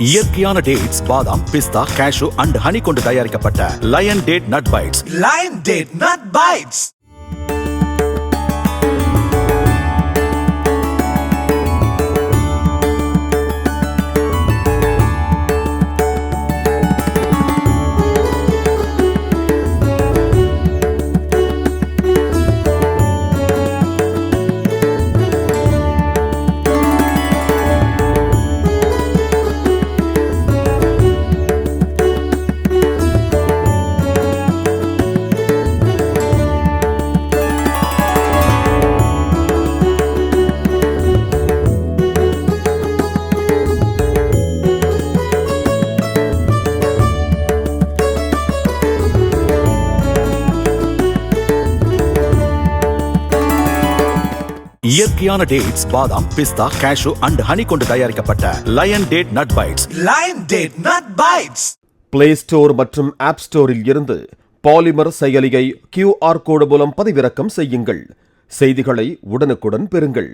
இயற்கையான டேட்ஸ், பாதாம், பிஸ்தா, கேஷு அண்ட் ஹனி கொண்டு தயாரிக்கப்பட்ட lion date nut bites. Lion Date Nut Bites. இயற்கையான டேட்ஸ், பாதாம், பிஸ்தா, கேஷு அண்ட் ஹனி கொண்டு தயாரிக்கப்பட்ட lion date nut bites. Lion Date Nut Bites. Play store மற்றும் ஆப் ஸ்டோரில் இருந்து பாலிமர் செயலியை QR கோடு மூலம் பதிவிறக்கம் செய்யுங்கள். செய்திகளை உடனுக்குடன் பெறுங்கள்.